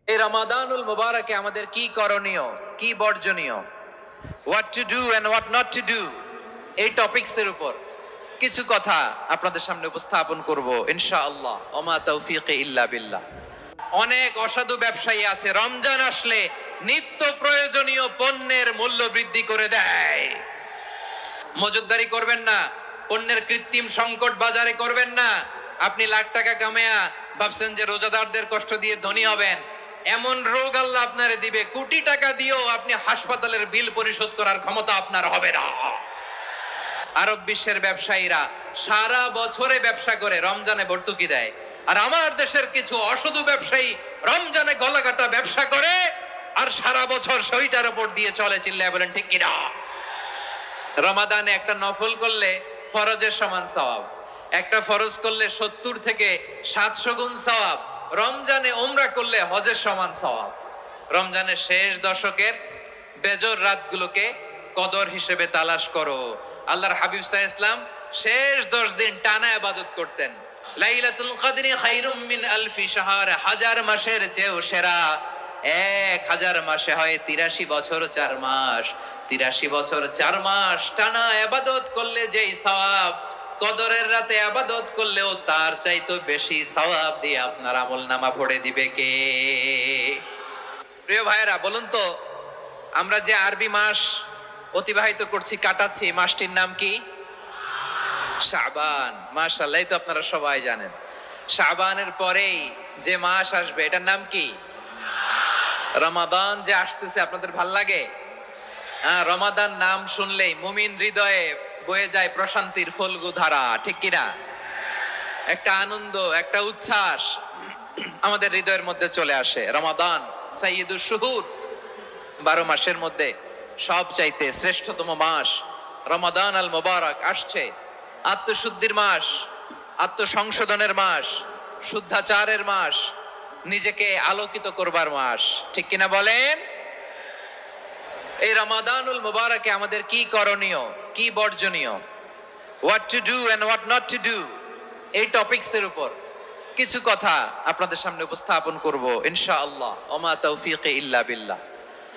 এই রমাদানুল মুবারকে আমাদের কি করণীয়, কি বর্জনীয়, what to do and what not to do, এই টপিকসের উপর কিছু কথা আপনাদের সামনে উপস্থাপন করব ইনশাআল্লাহ। ওমা তৌফিক ইল্লা বিল্লাহ। অনেক অসাধু ব্যবসায়ী আছে রমজান আসলে নিত্য প্রয়োজনীয় পণ্যের মূল্য বৃদ্ধি করে দেয়। মজুতদারি করবেন না, পণ্যের কৃত্রিম সংকট বাজারে করবেন না। আপনি লাখ টাকা কামায়া ভাবছেন যে রোজাদারদের কষ্ট দিয়ে ধনী হবেন, এমন রোগ আল্লাহ আপনারে দিবে, কোটি টাকা দিয়েও আপনি হাসপাতালের বিল পরিশোধ করার ক্ষমতা আপনার হবে না। আরব বিশ্বের ব্যবসায়ীরা সারা বছরে ব্যবসা করে, রমজানে ভর্তুকি দেয়। আর আমার দেশের কিছু অসাধু ব্যবসায়ী রমজানে গলাকাটা ব্যবসা করে আর সারা বছর সইটার উপর দিয়ে চলে। চিল্লায় বলেন ঠিক কিনা? রমাদানে একটা নফল করলে ফরজের সমান সওয়াব, একটা ফরজ করলে 70 থেকে 700 গুণ সওয়াব, রমজানে উমরা করলে হজের সমান সওয়াব। রমজানের শেষ দশকের বেজর রাতগুলোকে কদর হিসেবে তালাশ করো। আল্লাহর হাবিব সাল্লাল্লাহু আলাইহি ওয়াসাল্লাম শেষ 10 দিন টানা ইবাদত করতেন। লাইলাতুল কদরি খায়রুম মিন আলফি শাহর, হাজার মাসের চেয়েও সেরা। 1000 মাসে হয় 83 বছর 4 মাস। 83 বছর 4 মাস টানা ইবাদত করলে যেই সওয়াব, কদরের রাতে ইবাদত করলেও তার চাইতে বেশি সওয়াব দিয়ে আপনার আমলনামা ভরে দিবে কে? প্রিয় ভাইরা, বলুন তো, আমরা যে আরবি মাস অতিবাহিত করছি, কাটাচ্ছি, মাসটির নাম কি? শাবান। মাশাআল্লাহ, এই তো আপনারা সবাই জানেন। শাবানের পরেই যে মাস আসবে এটার নাম কি? রমাদান। যে আসতেছে আপনাদের ভাল লাগে? হ্যাঁ, রমাদান নাম শুনলেই মুমিন হৃদয়ে বয়ে যায় প্রশান্তির ফল্গু ধারা, ঠিক কিনা? একটা আনন্দ, একটা উচ্ছ্বাস আমাদের হৃদয়ের মধ্যে চলে আসে। রমাদান সাইয়্যিদুশ শুহুর, 12 মাসের মধ্যে সব চাইতে শ্রেষ্ঠতম মাস রমাদান আল মুবারক আসছে। আত্মশুদ্ধির মাস, আত্মসংশোধনের মাস, শুদ্ধাচারের মাস, নিজেকে আলোকিত করবার মাস, ঠিক কিনা বলেন? এই রমাদানুল মুবারকে আমাদের কি করণীয়, কি বর্জনীয়, what to do and what not to do, এই টপিকসের উপর কিছু কথা আপনাদের সামনে উপস্থাপন করব ইনশাআল্লাহ। ওমা তৌফিক ইল্লা বিল্লাহ।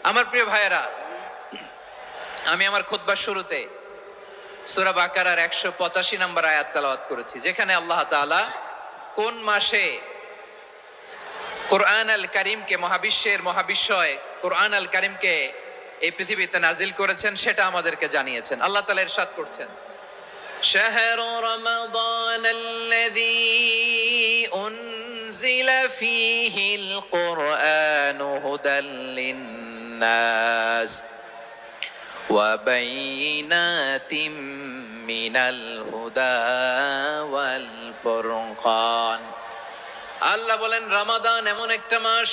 আমার প্রিয় ভাইয়েরা, আমি আমার খুতবার শুরুতে সূরা বাকারার 185 নম্বর আয়াত তেলাওয়াত করেছি, যেখানে আল্লাহ তাআলা কোন মাসে কোরআন আল কারীমকে, মহাবিশ্বের মহাবিশ্বয় কোরআন আল কারীমকে এই পৃথিবীতে নাজিল করেছেন সেটা আমাদেরকে জানিয়েছেন। আল্লাহ তাআলা ইরশাদ করছেন, শাহরু রমাদানাল্লাযী উনজিলা ফীহিল কুরআনু হুদাল লিন্নাস ওয়া বাইনাতিম মিনাল হুদা ওয়াল ফুরকান। আল্লাহ বলেন, রমাদান এমন একটা মাস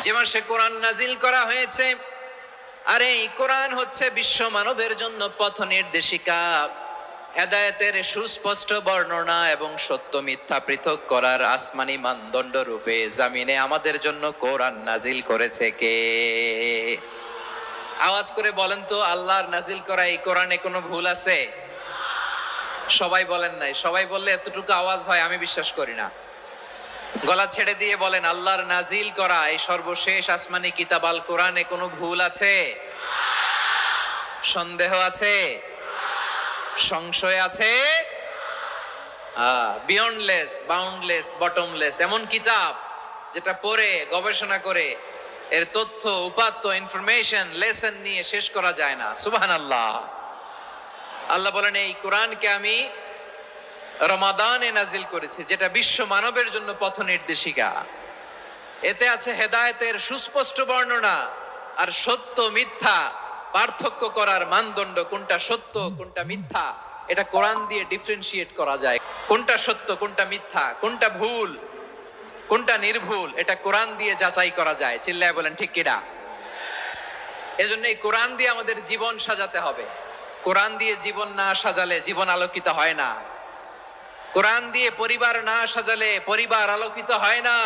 যে মাসে কোরআন নাজিল করা হয়েছে। আর এই কোরআন হচ্ছে বিশ্ব মানবের জন্য পথ নির্দেশিকা, হেদায়েতের সুস্পষ্ট বর্ণনা এবং সত্য মিথ্যা পৃথক করার আসমানি মানদণ্ড রূপে জামিনে আমাদের জন্য কোরআন নাজিল করেছে কে? আওয়াজ করে বলেন তো, আল্লাহর নাজিল করা এই কোরআনে কোনো ভুল আছে? সবাই বলেন নাই। সবাই বললে এতটুকু আওয়াজ হয় আমি বিশ্বাস করি না। গলা ছেড়ে দিয়ে বলেন, আল্লাহর নাজিল করা এই সর্বশেষ আসমানি কিতাব আল কোরআনে কোনো ভুল আছে? সন্দেহ আছে? সংশয় আছে? বিয়ন্ডলেস, বাউন্ডলেস, বটমলেস, এমন কিতাব যেটা পড়ে গবেষণা করে এর তথ্য, উপাত্ত, ইনফরমেশন, লেসন নিয়ে শেষ করা যায় না। সুবহানাল্লাহ। আল্লাহ বলেন, এই কোরআনকে আমি রমাদানে নাজিল করেছি, যেটা বিশ্ব মানবের জন্য পথ নির্দেশিকা। এতে আছে হেদায়েতের সুস্পষ্ট বর্ণনা আর সত্য মিথ্যা পার্থক্য করার মানদণ্ড। কোনটা সত্য কোনটা মিথ্যা এটা কোরআন দিয়ে ডিফারেন্সিয়েট করা যায়। কোনটা সত্য কোনটা মিথ্যা, কোনটা ভুল কোনটা নির্ভুল, এটা কোরআন দিয়ে যাচাই করা যায়। চিল্লায় বলেন ঠিক কিনা? এজন্য এই কোরআন দিয়ে আমাদের জীবন সাজাতে হবে। কোরআন দিয়ে জীবন না সাজালে জীবন আলোকিত হয় না। কোরআন দিয়ে পরিবার না সাজালে পরিবার আলোকিত হয় না।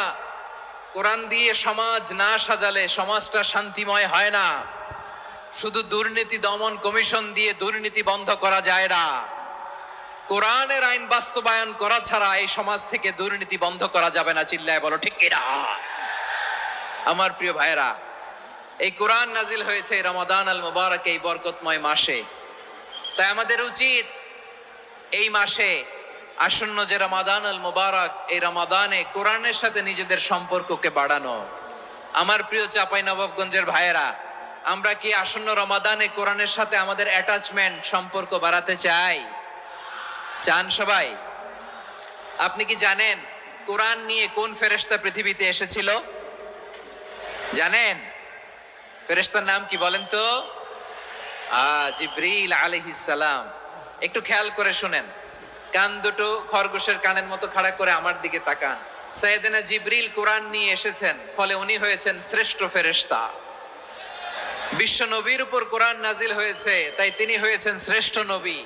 কোরআন দিয়ে সমাজ না সাজালে সমাজটা শান্তিময় হয় না। শুধু দুর্নীতি দমন কমিশন দিয়ে দুর্নীতি বন্ধ করা যায় না। কোরআনের আইন বাস্তবায়ন করা ছাড়া এই সমাজ থেকে দুর্নীতি বন্ধ করা যাবে না। চিল্লায় বলো ঠিক কিনা? আমার প্রিয় ভাইরা, এই কোরআন নাজিল হয়েছে রমাদান আল মুবারক, এই বরকতময় মাসে। তাই আমাদের উচিত এই মাসে আসন্ন যে রমাদান আল মুবারক, এই রমাদানে কোরআনের সাথে নিজেদের সম্পর্ককে বাড়ানো। আমার প্রিয় চাঁপাইনবাবগঞ্জের ভাইয়েরা, আমরা কি আসন্ন রমাদানে কোরআনের সাথে আমাদের অ্যাটাচমেন্ট, সম্পর্ক বাড়াতে চাই? চান সবাই? আপনি কি জানেন কোরআন নিয়ে কোন ফেরেশতা পৃথিবীতে এসেছিল? জানেন ফেরেশতার নাম কি বলেন তো? জিবরিল আলাইহিস সালাম। একটু খেয়াল করে শুনেন, কান দুটো খরগোশের কানের মতো খাড়া করে আমার দিকে তাকান। সাইয়েদনা জিবরিল কোরআন নিয়ে এসেছেন, ফলে উনি হয়েছেন শ্রেষ্ঠ ফেরেশতা। বিশ্ব নবীর উপর কোরআন নাজিল হয়েছে, তাই তিনি হয়েছেন শ্রেষ্ঠ নবী।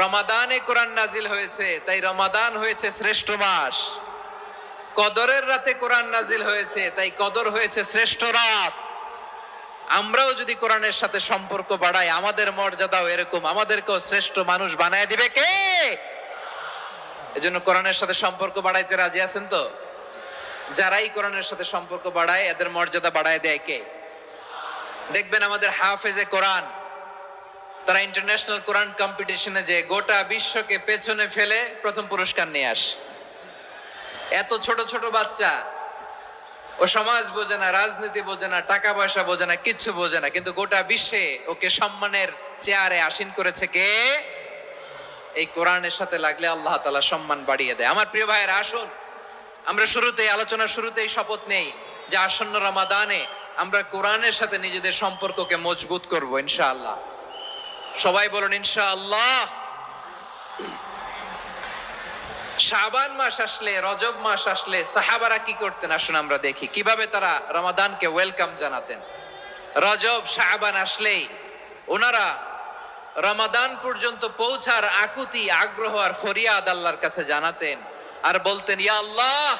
রমাদানে কোরআন নাজিল হয়েছে, তাই রমাদান হয়েছে শ্রেষ্ঠ মাস। কদরের রাতে কোরআন নাজিল হয়েছে, তাই কদর হয়েছে শ্রেষ্ঠ রাত। আমরাও যদি কোরআনের সাথে সম্পর্ক বাড়াই, আমাদের মর্যাদাও এরকম, আমাদেরকেও শ্রেষ্ঠ মানুষ বানায় দিবে কে? এজন্য কোরআনের সাথে সম্পর্ক বাড়াইতে রাজি আছেন তো? যারাই কোরআনের সাথে সম্পর্ক বাড়ায়, এদের মর্যাদা বাড়ায় দেয় কে? দেখবেন আমাদের হাফেজে কোরআন, তারা ইন্টারন্যাশনাল কোরআন কম্পিটিশনে যে গোটা বিশ্বকে পেছনে ফেলে প্রথম পুরস্কার নিয়ে আসে। এত ছোট ছোট বাচ্চা, ও সমাজ বোঝে না, রাজনীতি বোঝে না, টাকা পয়সা বোঝে না, কিচ্ছু বোঝে না, কিন্তু গোটা বিশ্বে ওকে সম্মানের চেয়ারে আসীন করেছে কে? এই কোরআনের সাথে লাগলে আল্লাহ তাআলা সম্মান বাড়িয়ে দেয়। আমার প্রিয় ভাইয়েরা, আসুন আমরা আলোচনার শুরুতেই শপথ নেই যে আসন্ন রমাদানে আমরা কোরআনের সাথে নিজেদের সম্পর্ককে মজবুত করব ইনশাআল্লাহ। সবাই বলুন ইনশাআল্লাহ। শাবান মাস আসলে, রজব মাস আসলে সাহাবারা কি করতেন? আসুন আমরা দেখি কিভাবে তারা রমাদানকে ওয়েলকাম জানাতেন। রজব শাবান আসলেই ওনারা রমাদান পর্যন্ত পৌঁছার আকুতি, আগ্রহ আর ফরিয়াদ আল্লাহর কাছে জানাতেন আর বলতেন, ইয়া আল্লাহ,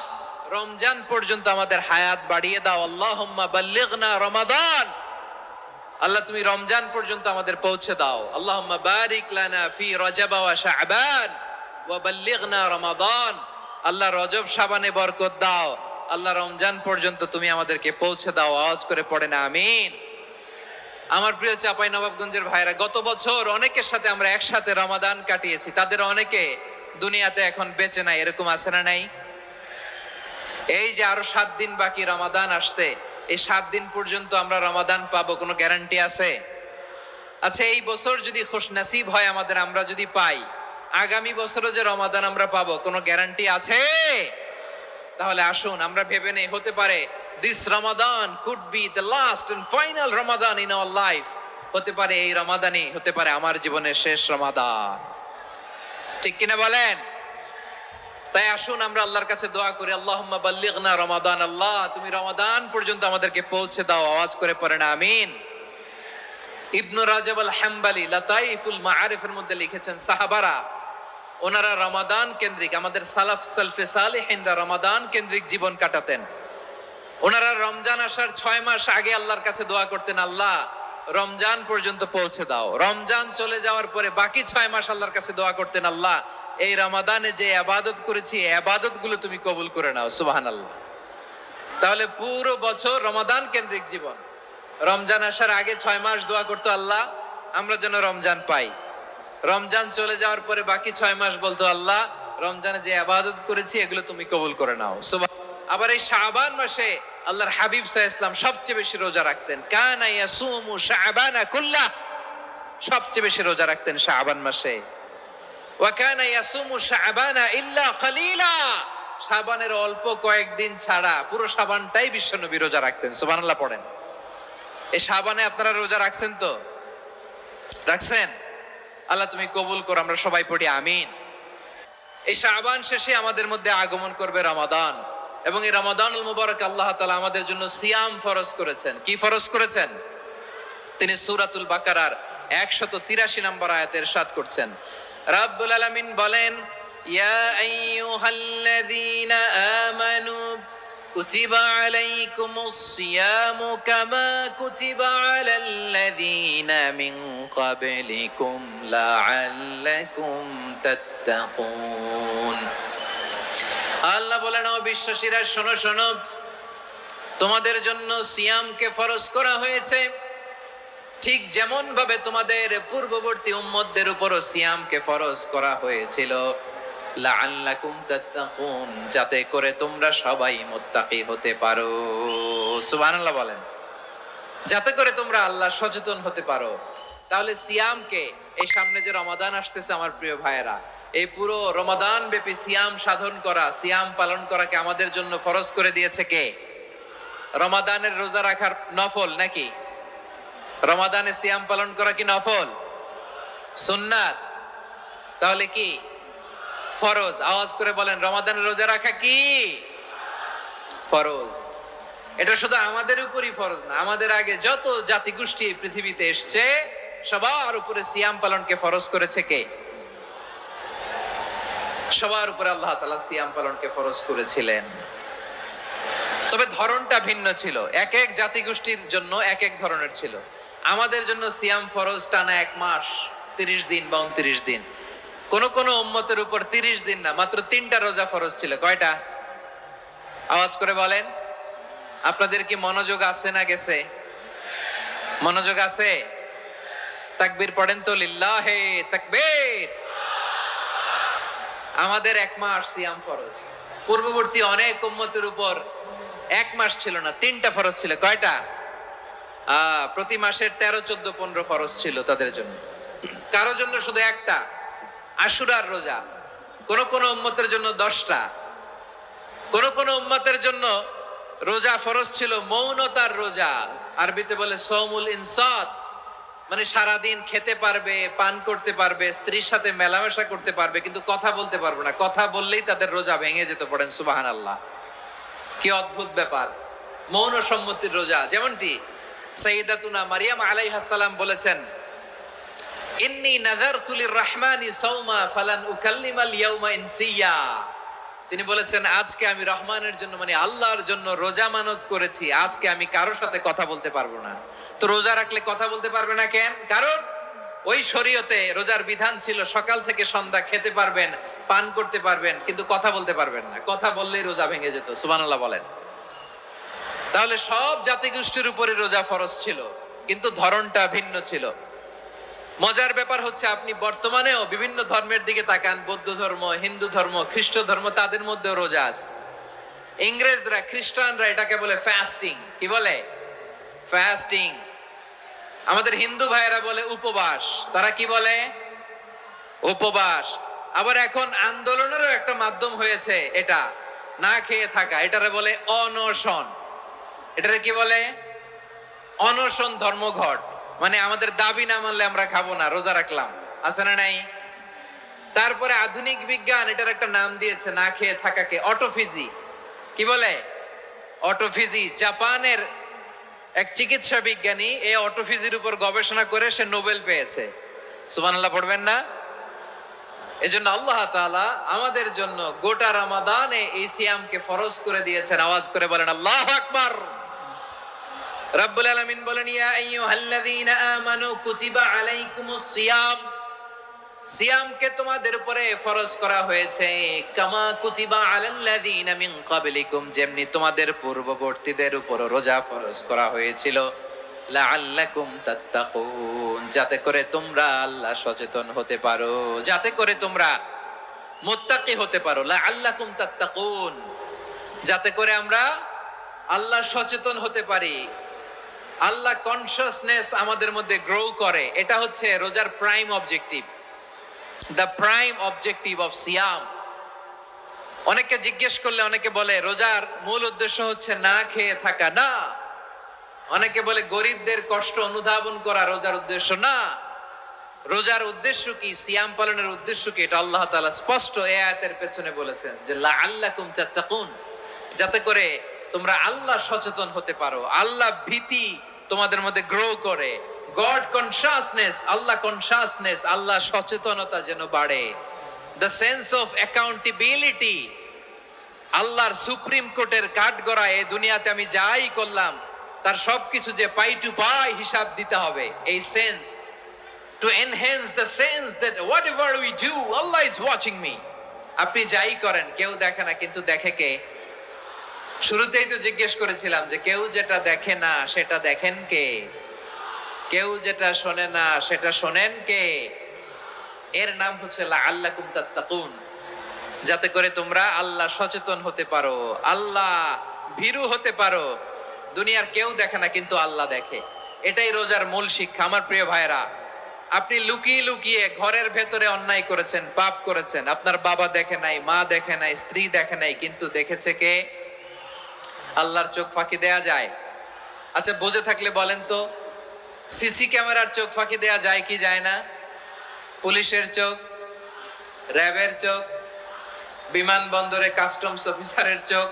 রমজান পর্যন্ত আমাদের হায়াত বাড়িয়ে দাও। আল্লাহুম্মা বাল্লিগনা রমাদান, আল্লাহ তুমি রমজান পর্যন্ত আমাদের পৌঁছে দাও। আল্লাহুম্মা বারিক লানা ফি রজব ওয়া শাবান ওয়া বাল্লিগনা রমাদান, আল্লাহ রজব শাবানে বরকত দাও, আল্লাহ রমজান পর্যন্ত তুমি আমাদেরকে পৌঁছে দাও। আওয়াজ করে পড়েন আমিন। আমার প্রিয় চাঁপাইনবাবগঞ্জের ভাইরা, গত বছর অনেকের সাথে আমরা একসাথে রমাদান কাটিয়েছি, তাদের অনেকে দুনিয়াতে এখন বেঁচে নাই, এরকম আছে না নাই? এই যে আরো 7 দিন বাকি রমাদান আসতে, এই 7 দিন পর্যন্ত আমরা রমাদান পাবো, কোনো গ্যারান্টি আছে? আচ্ছা, এই বছর যদি খুশনসিব হয় আমাদের, আমরা যদি পাই, আগামী বছরও যে রমাদান আমরা পাবো, কোনো গ্যারান্টি আছে? তাহলে আসুন আমরা ভেবে নেই, হতে পারে this Ramadan could be the last and final Ramadan in our life. হতে পারে এই রমাদানই হতে পারে আমার জীবনের শেষ রমাদান। ঠিক কিনা বলেন? তাই আসুন আমরা আল্লাহর কাছে দোয়া করি, আল্লাহুম্মা বাল্লিগনা রমাদান, আল্লাহ তুমি রমাদান পর্যন্ত আমাদেরকে পৌঁছে দাও। আওয়াজ করে পড়েন আমিন। ইবনু রাজব আল হাম্বলি লাতাইফুল মাআরিফের মধ্যে লিখেছেন, সাহাবারা ওনারা রমাদান কেন্দ্রিক, আমাদের সালাফ সালফে সালেহিনরা রমাদান কেন্দ্রিক জীবন কাটাতেন। ওনারা রমজান আসার 6 মাস আগে আল্লাহর কাছে দোয়া করতেন, আল্লাহ রমজান পর্যন্ত পৌঁছে দাও। রমজান চলে যাওয়ার পরে বাকি 6 মাস আল্লাহর কাছে দোয়া করতেন, আল্লাহ এই রমাদানে যে ইবাদত করেছি, ইবাদত গুলো তুমি কবুল করে নাও। সুবহানাল্লাহ। তাহলে পুরো বছর রমাদান কেন্দ্রিক জীবন। রমজান আসার আগে 6 মাস দোয়া করতো, আল্লাহ আমরা যেন রমজান পাই। রমজান চলে যাওয়ার পরে বাকি 6 মাস বলতো, আল্লাহ রমজানে যে ইবাদত করেছি এগুলো তুমি কবুল করে নাও। আবার এই শাবান মাসে আল্লাহর হাবিব সাল্লাল্লাহু আলাইহি ওয়াসাল্লাম সবচেয়ে বেশি রোজা রাখতেন। কানা ইয়াসুমু শাবানা কুল্লাহ, সবচেয়ে বেশি রোজা রাখতেন শাবান মাসে। ওয়া কানা ইয়াসুমু শাবানা ইল্লা কালিলা, শাবানের অল্প কয়েকদিন ছাড়া পুরো শাবানটাই বিশ্বনবী রোজা রাখতেন। সুবহানাল্লাহ পড়েন। এই শাবানে আপনারা রোজা রাখছেন তো? রাখছেন? আল্লাহ তুমি কবুল করো, আমরা সবাই পড়ি আমিন। এই শাবান শেষে আমাদের মধ্যে আগমন করবে রমাদান, এবং এই রমাদানুল মুবারক আল্লাহ তাআলা আমাদের জন্য সিয়াম ফরজ করেছেন। কি ফরজ করেছেন? তিনি সূরাতুল বাকারার 183 নম্বর আয়াতে ইরশাদ করছেন, রাব্বুল আলামিন বলেন, ইয়া আইয়ুহাল্লাযীনা আমানু কুতিবা আলাইকুমুস সিয়ামু কামা কুতিবা আলাল্লাযীনা মিন ক্বাবলিকুম লাআল্লাকুম তাত্তাকুন। আল্লাহ বলেন, ও বিশ্বাসীরা শোনো শোনো, তোমাদের জন্য সিয়ামকে ফরজ করা হয়েছে, ঠিক যেমন ভাবে তোমাদের পূর্ববর্তী উম্মতদের উপরও সিয়ামকে ফরজ করা হয়েছিল, লাআল্লাকুম তাত্তাকুন, যাতে করে তোমরা সবাই মুত্তাকি হতে পারো। সুবহানাল্লাহ বলেন, যাতে করে তোমরা আল্লাহ সচেতন হতে পারো। তাহলে সিয়ামকে, এই সামনে যে রমাদান আসতেছে আমার প্রিয় ভাইয়েরা, এই পুরো রমাদান ব্যাপী সিয়াম সাধন করা, সিয়াম পালন করাকে আমাদের জন্য ফরজ করে দিয়েছে কে? রমাদানের রোজা রাখার নফল নাকি? রমাদানে সিয়াম পালন করা কি নফল? সুন্নাত? তাহলে কি ফরজ? আওয়াজ করে বলেন, রমাদানের রোজা রাখা কি ফরজ? এটা শুধু আমাদের উপরই ফরজ না, আমাদের আগে যত জাতিগোষ্ঠী পৃথিবীতে এসছে সবার উপরে সিয়াম পালনকে ফরজ করেছে কে? সবার উপরে আল্লাহ তাআলা সিয়াম পালনকে ফরজ করেছিলেন। তবে ধরনটা ভিন্ন ছিল, এক এক জাতিগোষ্ঠীর জন্য এক এক ধরনের ছিল। আমাদের জন্য সিয়াম ফরজ টানা 1 মাস 30 দিন বা 29 দিন। কোন কোন উম্মতের উপর 30 দিন না, মাত্র 3টা রোজা ফরজ ছিল। কয়টা? আওয়াজ করে বলেন। আপনাদের কি মনোযোগ আছে না গেছে? মনোযোগ আছে? তাকবীর পড়েন তো, লিল্লাহে তাকবীর। আমাদের 1 মাস সিয়াম ফরজ, পূর্ববর্তী অনেক উম্মতের উপর 1 মাস ছিল না, 3টা ফরজ ছিল। কয়টা? প্রতি মাসের 13, 14, 15 ফরজ ছিল তাদের জন্য। কারো জন্য শুধু একটা, আশুরার রোজা। কোন কোন উম্মতের জন্য 10টা। কোন কোন উম্মতের জন্য রোজা ফরজ ছিল মৌনতার রোজা, আরবিতে বলে সৌমুল ইনসাত, মানে সারাদিন খেতে পারবে, পান করতে পারবে, স্ত্রীর সাথে মেলামেশা করতে পারবে, কিন্তু কথা বলতে পারবে না। কথা বললেই তাদের রোজা ভেঙে যেত। পড়েন সুবহানাল্লাহ। কি অদ্ভুত ব্যাপার! মৌন সম্মতির রোজা। যেমনটি সাইয়্যিদাতুনা মারিয়াম আলাইহাস সালাম বলেছেন, ইন্নী নাযারতু লির-রাহমানি সাওমা ফালান উকাল্লিমাল ইয়াওমা ইনসিয়া। তিনি বলেছেন, আজকে আমি রহমানের জন্য, মানে আল্লাহর জন্য রোজা মানত করেছি, আজকে আমি কারোর সাথে কথা বলতে পারবো না। তো রোজা রাখলে কথা বলতে পারবে না কেন? কারণ ওই শরীয়তে রোজার বিধান ছিল সকাল থেকে সন্ধ্যা খেতে পারবেন, পান করতে পারবেন, কিন্তু কথা বলতে পারবেন না। কথা বললেই রোজা ভেঙে যেত। সুবহানাল্লাহ বলেন। তাহলে সব জাতিগোষ্ঠীর উপরে রোজা ফরজ ছিল, কিন্তু ধরনটা ভিন্ন ছিল। মজার ব্যাপার হচ্ছে, আপনি বর্তমানেও বিভিন্ন ধর্মের দিকে তাকান, বৌদ্ধ ধর্ম, হিন্দু ধর্ম, খ্রিস্ট ধর্ম, তাদের মধ্যেও রোজা আছে। ইংরেজরা, খ্রিস্টানরা এটাকে বলে ফাস্টিং। কি বলে? ফাস্টিং। আমাদের হিন্দু ভাইয়েরা বলে উপবাস। তারা কি বলে? উপবাস। আবার এখন আন্দোলনেরও একটা মাধ্যম হয়েছে এটা, না খেয়ে থাকা। এটারে বলে অনশন। এটারে কি বলে? অনশন ধর্মঘট। মানে আমাদের দাবি না মানলে আমরা খাবো না, রোজা রাখলাম। আছে না নাই? তারপরে আধুনিক বিজ্ঞান এটার একটা নাম দিয়েছে না খেয়ে থাকাকে, অটোফিজি। কি বলে? অটোফিজি। জাপানের এক চিকিৎসা বিজ্ঞানী এই অটোফিজির উপর গবেষণা করে সে নোবেল পেয়েছে। সুবহানাল্লাহ পড়বেন না? এজন্য আল্লাহ তাআলা আমাদের জন্য গোটা রমাদানে এই সিয়ামকে ফরজ করে দিয়েছেন। আওয়াজ করে বলেন আল্লাহু আকবার। রব্বুল আলামিন বলেন, ইয়া আইয়ুহাল্লাযীনা আমানু কুতিবা আলাইকুমুস সিয়াম। সিয়ামকে তোমাদের উপরে ফরজ করা হয়েছে, কামা কুতিবা আলাল্লাযীনা মিন ক্বাবলিকুম, যেমনি তোমাদের পূর্ববর্তীদের উপর রোজা ফরজ করা হয়েছিল, লাআল্লাকুম তাত্তাকুন, যাতে করে তোমরা আল্লাহ সচেতন হতে পারো, যাতে করে তোমরা মুত্তাকি হতে পারো। লাআল্লাকুম তাত্তাকুন, যাতে করে আমরা আল্লাহ সচেতন হতে পারি, আল্লাহ কনসিয়াসনেস আমাদের মধ্যে গ্রো করে। এটা হচ্ছে রোজার prime objective, the prime objective of সিয়াম। অনেকে জিজ্ঞেস করলে অনেকে বলে রোজার মূল উদ্দেশ্য হচ্ছে না খেয়ে থাকা। না। অনেকে বলে গরিবদের কষ্ট অনুধাবন করা রোজার উদ্দেশ্য। না। রোজার উদ্দেশ্য কি? সিয়াম পালনের উদ্দেশ্য কি? এটা আল্লাহ তাআলা স্পষ্ট এই আয়াতের পেছনে বলেছেন যে লাআল্লাকুম তাত্তাকুন, যাতে করে তোমরা আল্লাহ সচেতন হতে পারো, আল্লাহ ভীতি তোমাদের মধ্যে গ্রো করে, গড কনসিয়াসনেস, আল্লাহ কনসিয়াসনেস, আল্লাহ সচেতনতা যেন বাড়ে, দ্য সেন্স অফ অ্যাকাউন্টেবিলিটি আল্লাহর সুপ্রিম কোর্টের কাঠগড়া এই দুনিয়াতে আমি যাই করলাম তার সবকিছু যে পাই টু পাই হিসাব দিতে হবে। এই sense, to enhance the sense that what ever we do Allah is watching me. আপনি যাই করেন কেউ দেখে না, কিন্তু দেখে কে? শুরুতেই তো জিজ্ঞেস করেছিলাম যে কেউ যেটা দেখে না সেটা দেখেন কে? কেউ যেটা শোনে না সেটা শোনেন কে? এর নাম হচ্ছে লাআল্লাকুম তাত্তাকুন, যাতে করে তোমরা আল্লাহ সচেতন হতে পারো, আল্লাহ ভীরু হতে পারো। দুনিয়ার কেউ দেখে না, কিন্তু আল্লাহ দেখে। এটাই রোজার মূল শিক্ষা। আমার প্রিয় ভাইরা, আপনি লুকিয়ে লুকিয়ে ঘরের ভেতরে অন্যায় করেছেন, পাপ করেছেন, আপনার বাবা দেখে নাই, মা দেখে নাই, স্ত্রী দেখে নাই, কিন্তু দেখেছে কে? আল্লাহর চোখ ফাঁকি দেয়া যায়? আচ্ছা, বুঝে থাকলে বলেন তো, সিসি ক্যামেরার চোখ ফাঁকি দেয়া যায় কি যায় না? পুলিশের চোখ, র্যাবের চোখ, বিমানবন্দরে কাস্টমস অফিসারের চোখ,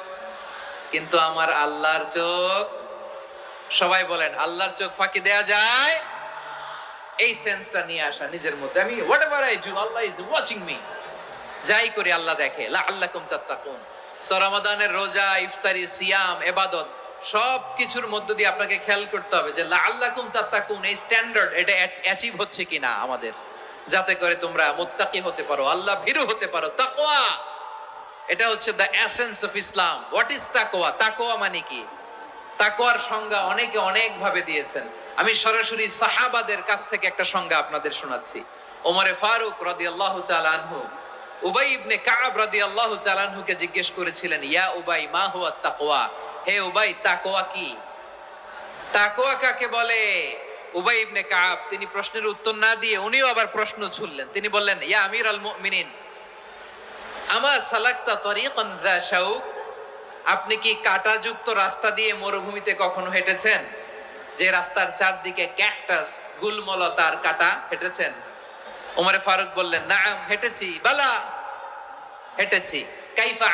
কিন্তু আমার আল্লাহর চোখ? সবাই বলেন, আল্লাহর চোখ ফাঁকি দেয়া যায়? এই সেন্সটা নিয়ে আসা নিজের মধ্যে, আমি what ever I do Allah is watching me, যাই করি আল্লাহ দেখে। লাআল্লাকুম তাত্তাকুন। রমাদানের রোজা, ইফতারি, সিয়াম, ইবাদত সব কিছুর মধ্য দিয়ে আপনাকে খেয়াল করতে হবে যে লাআল্লাকুম তাত্তাকুন এই স্ট্যান্ডার্ড এটা অ্যাচিভ হচ্ছে কিনা আমাদের, যাতে করে তোমরা মুত্তাকি হতে পারো, আল্লাহ ভীরু হতে পারো। তাকওয়া, এটা হচ্ছে the essence of Islam. What is তাকওয়া? তাকওয়া মানে কি? তাকওয়ার সংজ্ঞা অনেকে অনেক ভাবে দিয়েছেন। আমি সরাসরি সাহাবাদের কাছ থেকে একটা সংজ্ঞা আপনাদের শোনাচ্ছি। ওমরে ফারুক রাদিয়াল্লাহু তাআলা আনহু উবাই ইবনে কাব রাদিয়াল্লাহু তাআলা আনহুকে জিজ্ঞেস করেছিলেন, ইয়া উবাই মা হুয়া তাকওয়া? হে উবাই, তাকওয়া কি? তাকওয়া কাকে বলে? উবাই ইবনে কাব তিনি প্রশ্নের উত্তর না দিয়ে উনিও আবার প্রশ্ন ছুড়লেন। তিনি বললেন, ইয়া আমিরাল মুমিনিন, আমা সালাকতা তরিকান যা শাউক? আপনি কি কাঁটাযুক্ত রাস্তা দিয়ে মরুভূমিতে কখনো হেঁটেছেন? যে রাস্তার চারদিকে ক্যাকটাস, গুলমলতার কাঁটা, হেঁটেছেন? ওমরে ফারুক বললেন, নাম, হেঁটেছি। বালা, হেঁটেছি। কাইফা